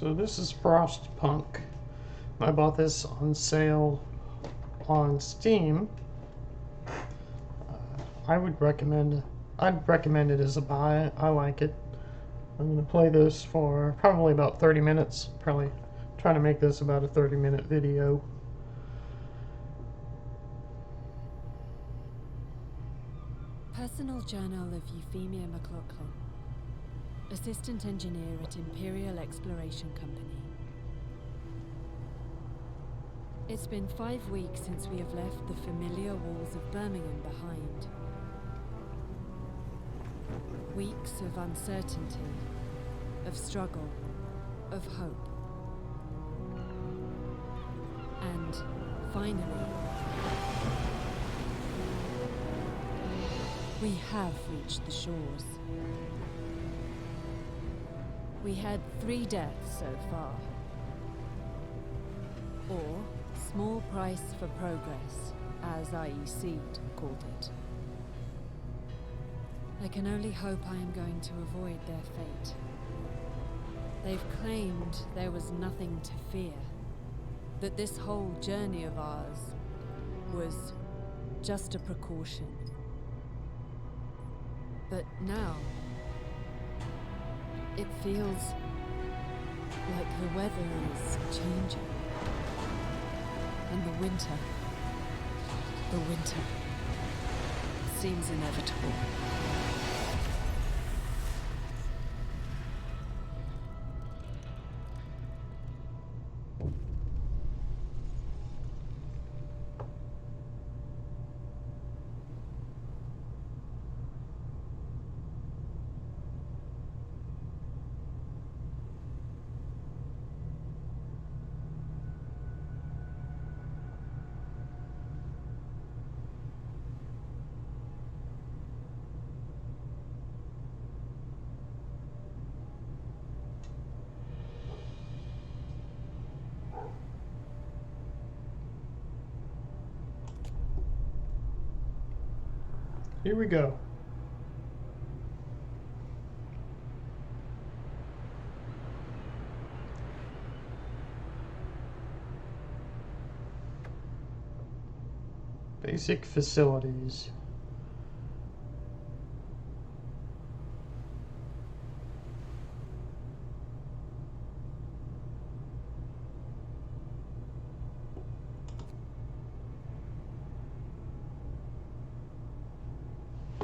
So this is Frostpunk. I bought this on sale on Steam. I'd recommend it as a buy. I like it. I'm going to play this for probably about 30 minutes. Probably trying to make this about a 30-minute video. Personal Journal of Euphemia McLaughlin, Assistant Engineer at Imperial Exploration Company. It's been 5 weeks since we have left the familiar walls of Birmingham behind. Weeks of uncertainty, of struggle, of hope. And finally, we have reached the shores. We had 3 deaths so far. Or small price for progress, as IEC called it. I can only hope I am going to avoid their fate. They've claimed there was nothing to fear, that this whole journey of ours was just a precaution. But now, it feels like the weather is changing. And the winter seems inevitable. Here we go. Basic facilities.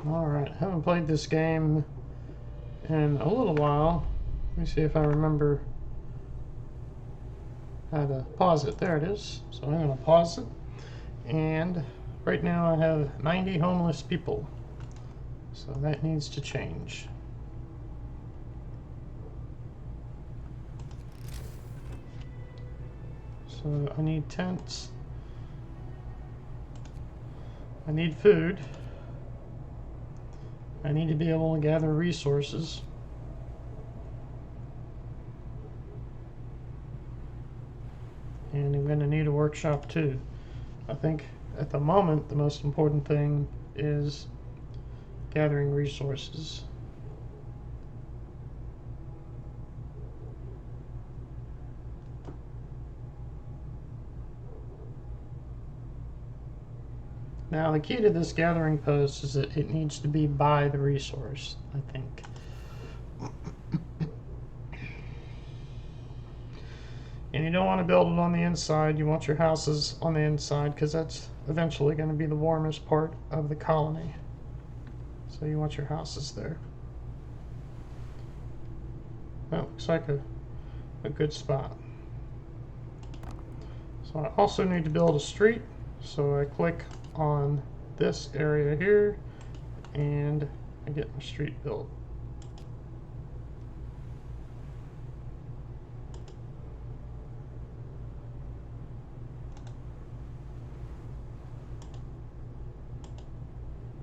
Alright, haven't played this game in a little while. Let me see if I remember how to pause it. There it is. So I'm going to pause it. And right now I have 90 homeless people. So that needs to change. So I need tents. I need food. I need to be able to gather resources. And I'm going to need a workshop too. I think at the moment the most important thing is gathering resources. Now the key to this gathering post is that it needs to be by the resource, I think. And you don't want to build it on the inside. You want your houses on the inside because that's eventually going to be the warmest part of the colony. So you want your houses there. That looks like a good spot. So I also need to build a street. So I click on this area here and I get my street built.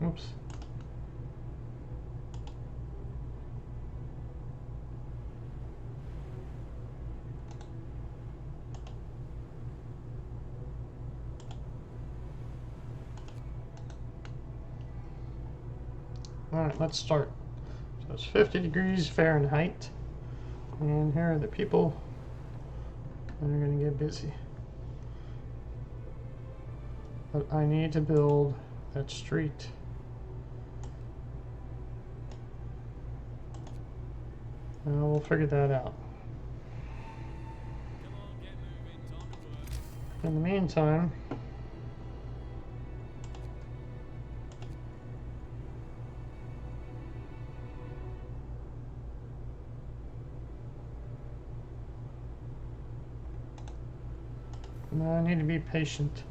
Oops. Alright, let's start. So it's 50 degrees Fahrenheit. And here are the people and they're going to get busy. But I need to build that street. We'll figure that out. In the meantime, I need to be patient.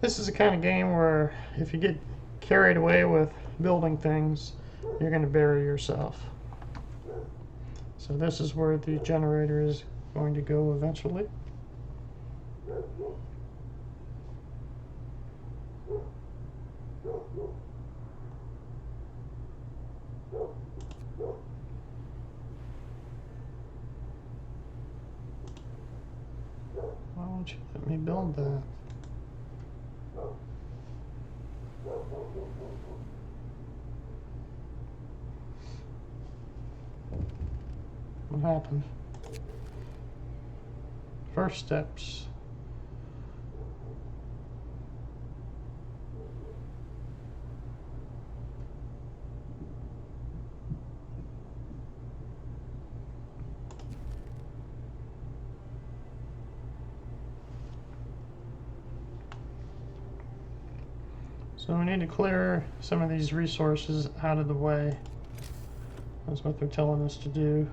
This is the kind of game where if you get carried away with building things, you're going to bury yourself. So this is where the generator is going to go eventually. Why won't you let me build that? What happened? First steps. So we need to clear some of these resources out of the way. That's what they're telling us to do.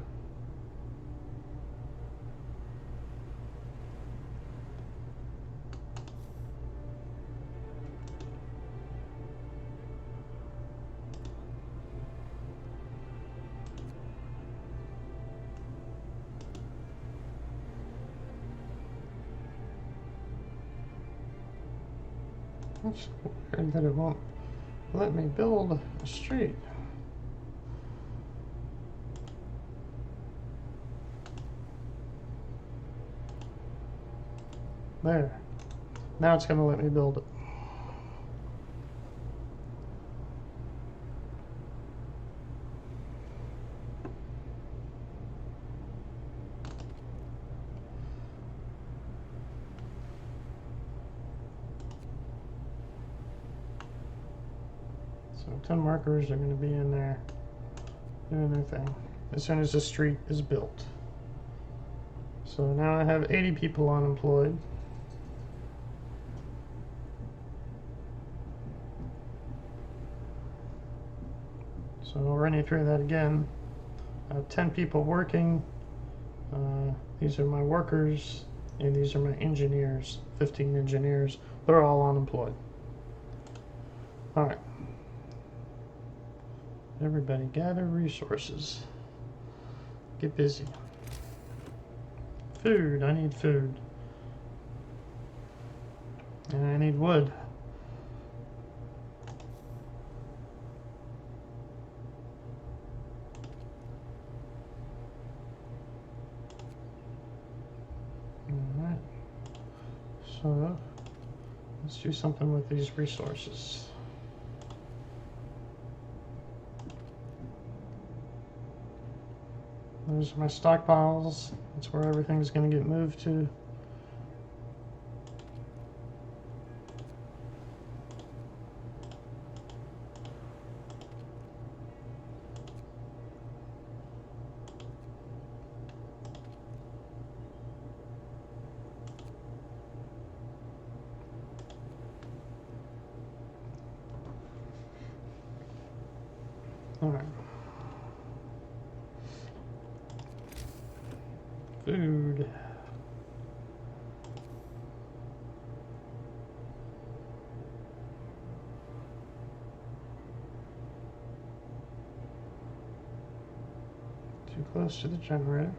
That's weird that it won't let me build a street. There. Now it's going to let me build it. So 10 markers are going to be in there doing their thing as soon as the street is built. So now I have 80 people unemployed. So running through that again, I have 10 people working. These are my workers, and these are my engineers, 15 engineers. They're all unemployed. All right. Everybody gather resources. Get busy. Food, I need food. And I need wood. Alright. So, let's do something with these resources. Those are my stockpiles. That's where everything's going to get moved to. All right. Food. Too close to the generator.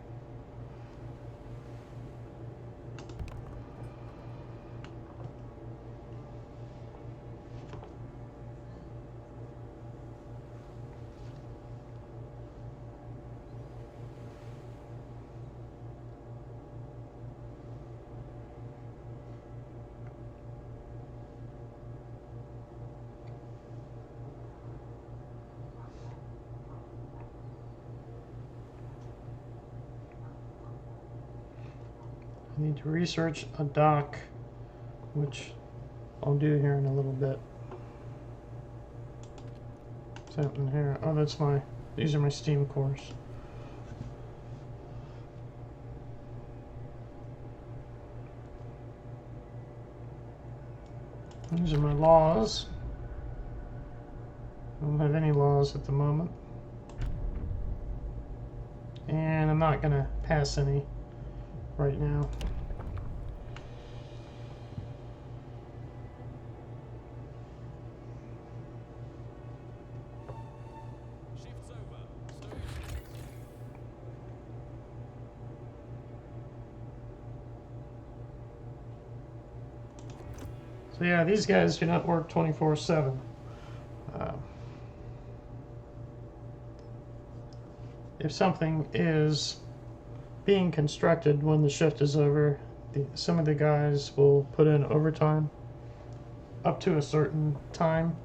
I need to research a dock, which I'll do here in a little bit. Something here. Oh, these are my steam cores. These are my laws. I don't have any laws at the moment. And I'm not going to pass any right now. So yeah, these guys do not work 24/7. If something is being constructed when the shift is over, some of the guys will put in overtime up to a certain time.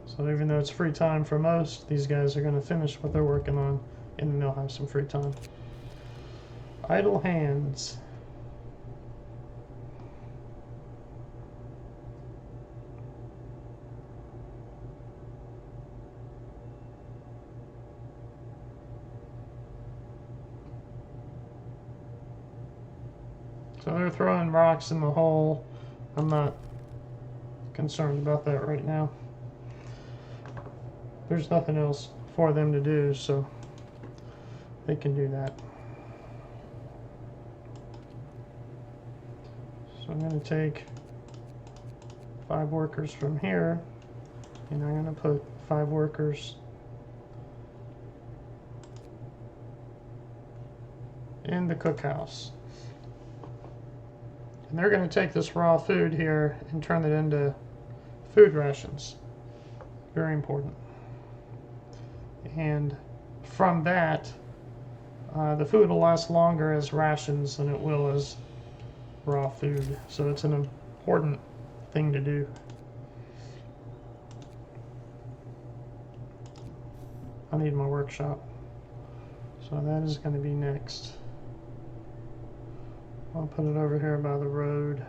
So even though it's free time for most, these guys are going to finish what they're working on, and then they'll have some free time. Idle hands. So they're throwing rocks in the hole. I'm not concerned about that right now. There's nothing else for them to do, so they can do that. So I'm going to take 5 workers from here, and I'm going to put 5 workers in the cookhouse. And they're going to take this raw food here and turn it into food rations. Very important. And from that, the food will last longer as rations than it will as raw food. So it's an important thing to do. I need my workshop. So that is going to be next. I'll put it over here by the road.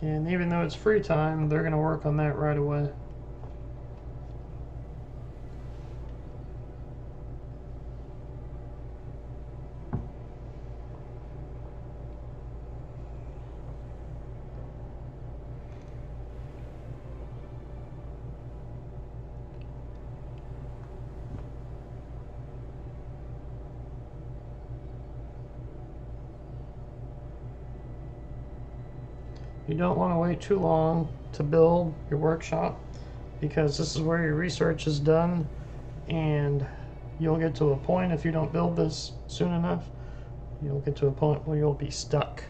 And even though it's free time, they're going to work on that right away. You don't want to wait too long to build your workshop, because this is where your research is done, and you'll get to a point, if you don't build this soon enough, you'll get to a point where you'll be stuck,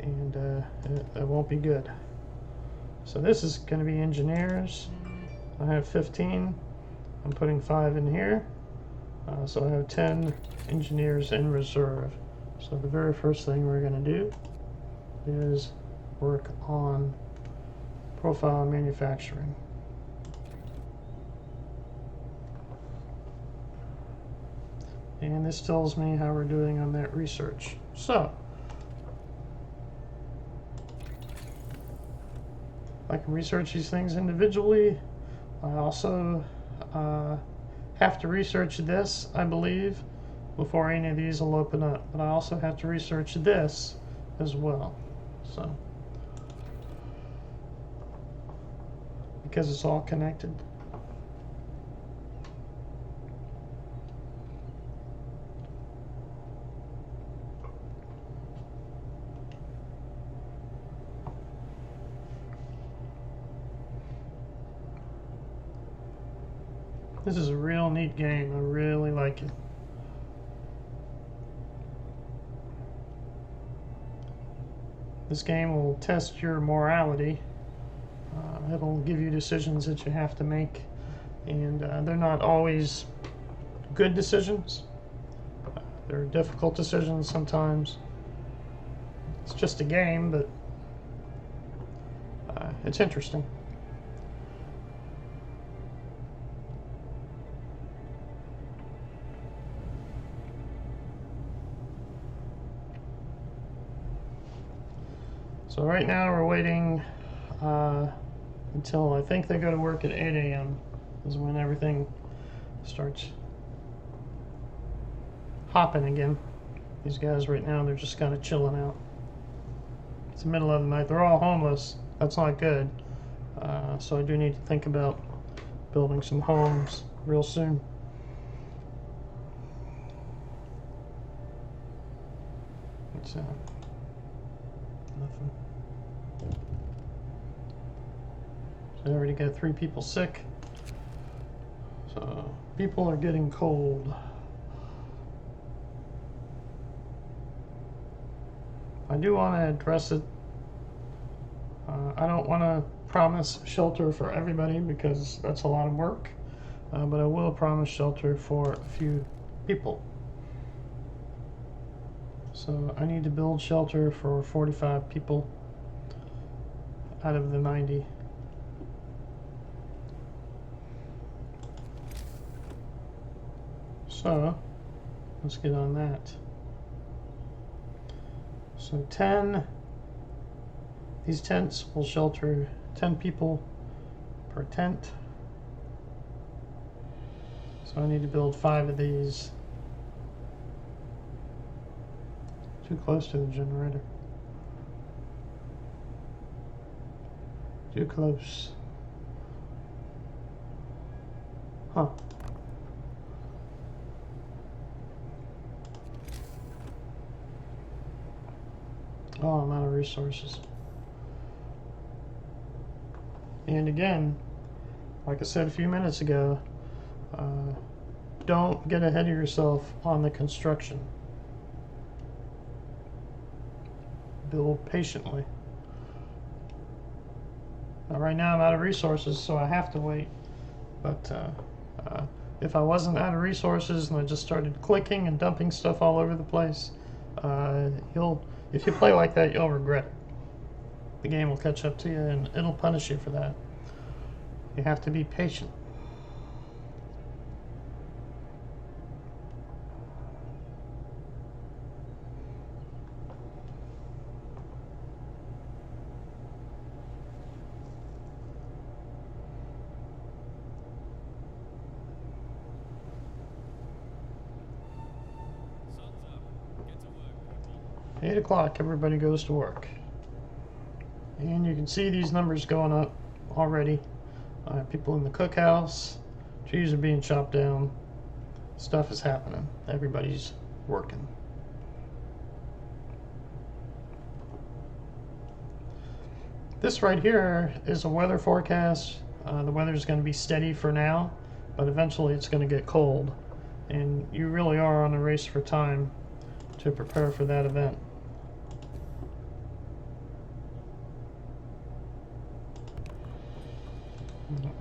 and that won't be good. So this is going to be engineers. I have 15. I'm putting 5 in here. So I have 10 engineers in reserve. So the very first thing we're going to do is work on profile manufacturing. And this tells me how we're doing on that research. So I can research these things individually. I also have to research this, I believe, before any of these will open up. But I also have to research this as well. So, because it's all connected. This is a real neat game. I really like it. This game will test your morality. It'll give you decisions that you have to make, and they're not always good decisions. They're difficult decisions sometimes. It's just a game, but it's interesting. So right now we're waiting until I think they go to work at 8 a.m. is when everything starts hopping again. These guys right now, they're just kind of chilling out. It's the middle of the night. They're all homeless. That's not good. So I do need to think about building some homes real soon. What's that? Nothing. So I already got 3 people sick. So people are getting cold. I do want to address it. I don't want to promise shelter for everybody because that's a lot of work, but I will promise shelter for a few people. So I need to build shelter for 45 people out of the 90. So let's get on that. So 10, these tents will shelter 10 people per tent. So I need to build 5 of these. Too close to the generator. Too close. Huh. Oh, I'm out of resources. And again, like I said a few minutes ago, don't get ahead of yourself on the construction. Build patiently. Now, right now I'm out of resources, so I have to wait. But if I wasn't out of resources and I just started clicking and dumping stuff all over the place, if you play like that, you'll regret it. The game will catch up to you and it'll punish you for that. You have to be patient. Sun's up. Get to work, people. 8 o'clock, everybody goes to work. And you can see these numbers going up already. People in the cookhouse, trees are being chopped down, stuff is happening. Everybody's working. This right here is a weather forecast. The weather is going to be steady for now, but eventually it's going to get cold. And you really are on a race for time to prepare for that event.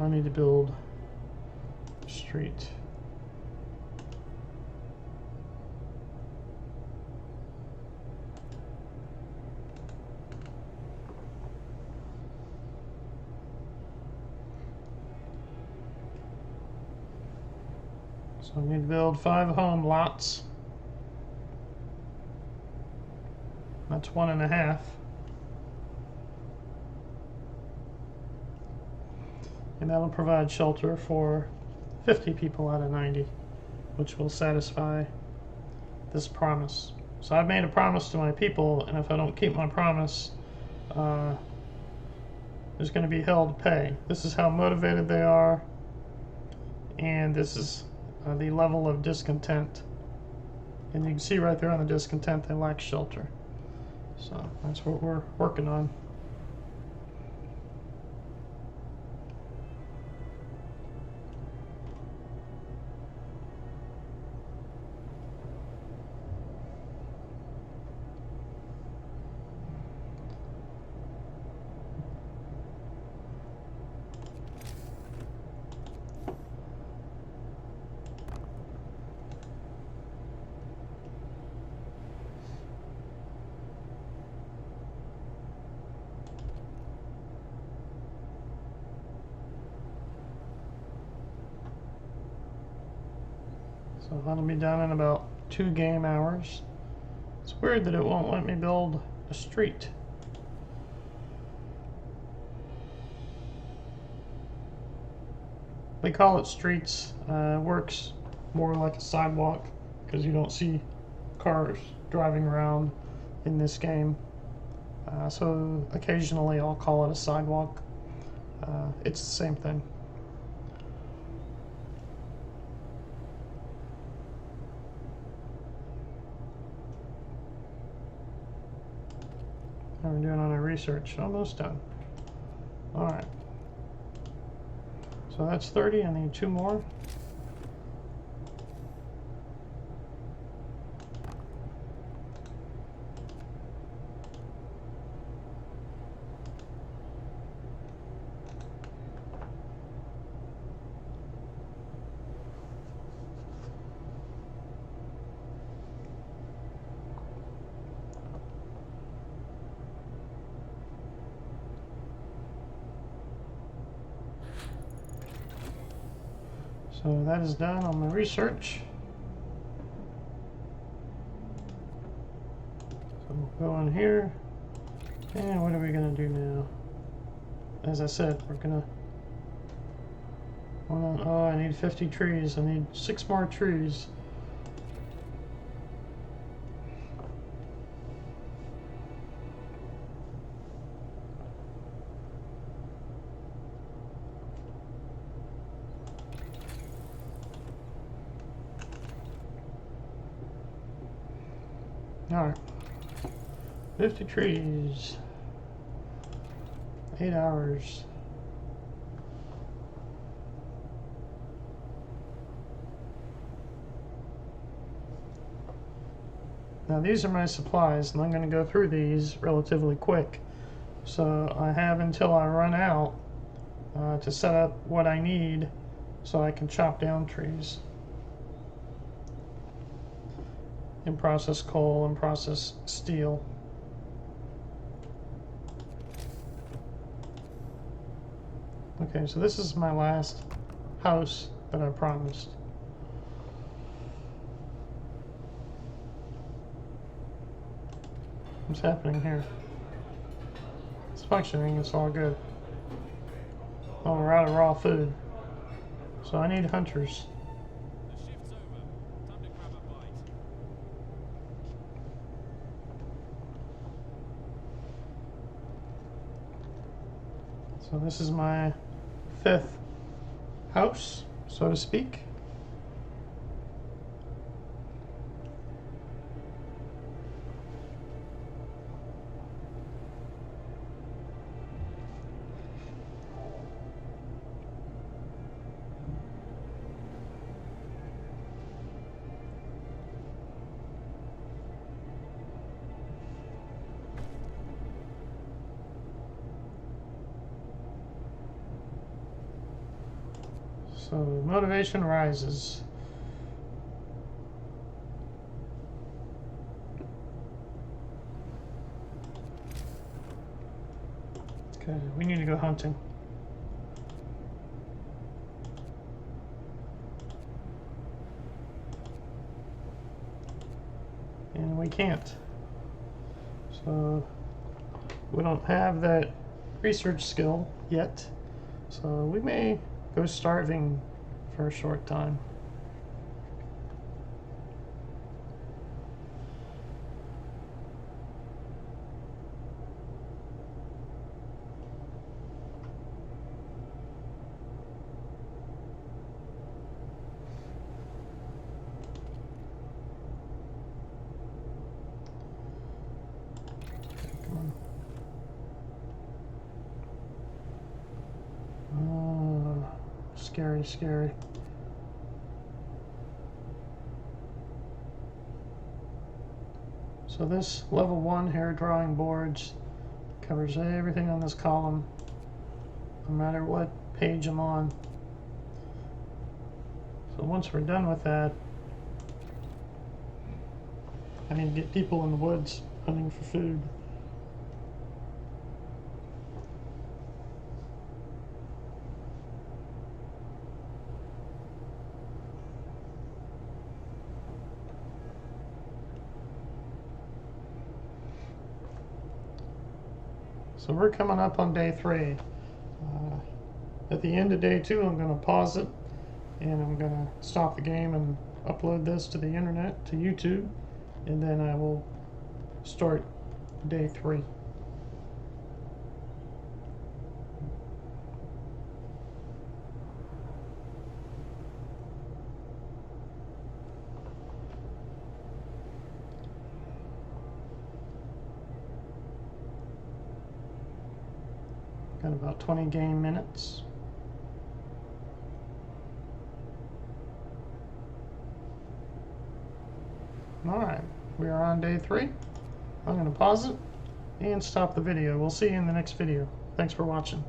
I need to build a street. So I need to build 5 home lots. That's 1.5. And that'll provide shelter for 50 people out of 90, which will satisfy this promise. So I've made a promise to my people, and if I don't keep my promise, there's going to be hell to pay. This is how motivated they are, and this is the level of discontent. And you can see right there on the discontent, they lack shelter. So that's what we're working on. So that'll be done in about 2 game hours. It's weird that it won't let me build a street. They call it streets. Works more like a sidewalk because you don't see cars driving around in this game. So occasionally I'll call it a sidewalk. It's the same thing. How are we doing on our research? Almost done. Alright. So that's 30. I need 2 more. So that is done on my research. So we'll go in here. And what are we going to do now? As I said, we're going to... Oh, I need 50 trees. I need 6 more trees. Alright. 50 trees. 8 hours. Now these are my supplies, and I'm going to go through these relatively quick. So I have until I run out to set up what I need so I can chop down trees. And process coal and process steel. Okay, so this is my last house that I promised. What's happening here? It's functioning, it's all good. Oh, we're out of raw food. So I need hunters. The shift's over. Time to grab a bite. So this is my 5th house, so to speak. So motivation rises. Okay, we need to go hunting. And we can't. So we don't have that research skill yet. So we may go starving for a short time. Come on. Scary, scary. So this level 1 hair drawing boards covers everything on this column, no matter what page I'm on. So once we're done with that, I need to get people in the woods hunting for food. So we're coming up on day 3. At the end of day 2, I'm going to pause it, and I'm going to stop the game and upload this to the internet, to YouTube, and then I will start day 3. Got about 20 game minutes. Alright, we are on day 3. I'm going to pause it and stop the video. We'll see you in the next video. Thanks for watching.